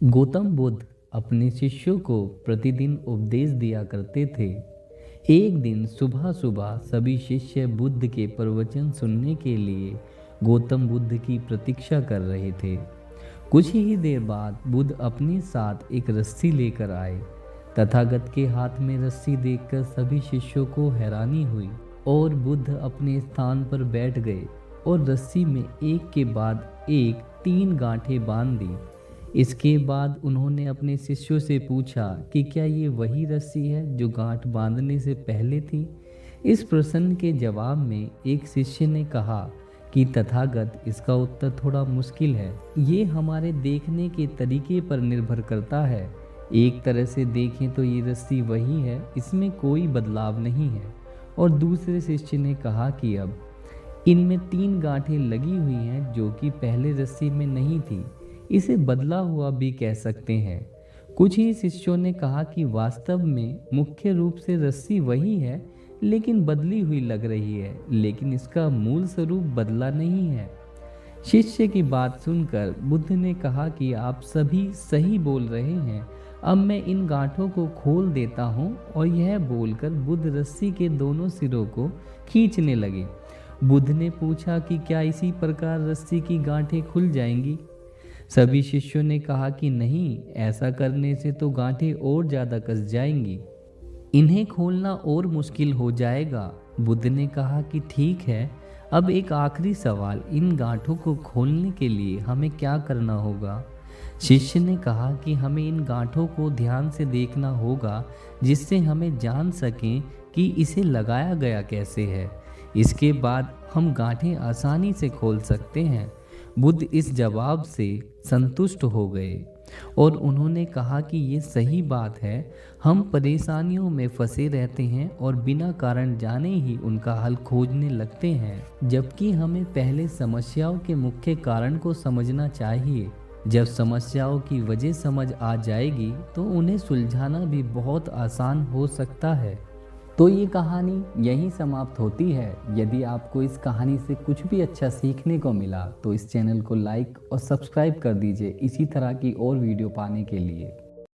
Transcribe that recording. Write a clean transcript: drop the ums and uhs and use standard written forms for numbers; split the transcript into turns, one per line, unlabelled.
गौतम बुद्ध अपने शिष्यों को प्रतिदिन उपदेश दिया करते थे। एक दिन सुबह सुबह सभी शिष्य बुद्ध के प्रवचन सुनने के लिए गौतम बुद्ध की प्रतीक्षा कर रहे थे। कुछ ही देर बाद बुद्ध अपने साथ एक रस्सी लेकर आए। तथागत के हाथ में रस्सी देखकर सभी शिष्यों को हैरानी हुई और बुद्ध अपने स्थान पर बैठ गए और रस्सी में एक के बाद एक 3 गांठें बांध दी। इसके बाद उन्होंने अपने शिष्यों से पूछा कि क्या ये वही रस्सी है जो गांठ बांधने से पहले थी। इस प्रश्न के जवाब में एक शिष्य ने कहा कि तथागत, इसका उत्तर थोड़ा मुश्किल है। ये हमारे देखने के तरीके पर निर्भर करता है। एक तरह से देखें तो ये रस्सी वही है, इसमें कोई बदलाव नहीं है। और दूसरे शिष्य ने कहा कि अब इनमें 3 गांठें लगी हुई हैं जो कि पहले रस्सी में नहीं थी। इसे बदला हुआ भी कह सकते हैं। कुछ ही शिष्यों ने कहा कि वास्तव में मुख्य रूप से रस्सी वही है, लेकिन बदली हुई लग रही है, लेकिन इसका मूल स्वरूप बदला नहीं है। शिष्य की बात सुनकर बुद्ध ने कहा कि आप सभी सही बोल रहे हैं। अब मैं इन गांठों को खोल देता हूँ। और यह बोलकर बुद्ध रस्सी के दोनों सिरों को खींचने लगे। बुद्ध ने पूछा कि क्या इसी प्रकार रस्सी की गांठें खुल जाएंगी। सभी शिष्यों ने कहा कि नहीं, ऐसा करने से तो गांठें और ज़्यादा कस जाएंगी, इन्हें खोलना और मुश्किल हो जाएगा। बुद्ध ने कहा कि ठीक है, अब एक आखिरी सवाल, इन गांठों को खोलने के लिए हमें क्या करना होगा। शिष्य ने कहा कि हमें इन गांठों को ध्यान से देखना होगा, जिससे हमें जान सकें कि इसे लगाया गया कैसे है। इसके बाद हम गांठें आसानी से खोल सकते हैं। बुद्ध इस जवाब से संतुष्ट हो गए और उन्होंने कहा कि ये सही बात है। हम परेशानियों में फंसे रहते हैं और बिना कारण जाने ही उनका हल खोजने लगते हैं, जबकि हमें पहले समस्याओं के मुख्य कारण को समझना चाहिए। जब समस्याओं की वजह समझ आ जाएगी तो उन्हें सुलझाना भी बहुत आसान हो सकता है। तो ये कहानी यहीं समाप्त होती है। यदि आपको इस कहानी से कुछ भी अच्छा सीखने को मिला तो इस चैनल को लाइक और सब्सक्राइब कर दीजिए इसी तरह की और वीडियो पाने के लिए।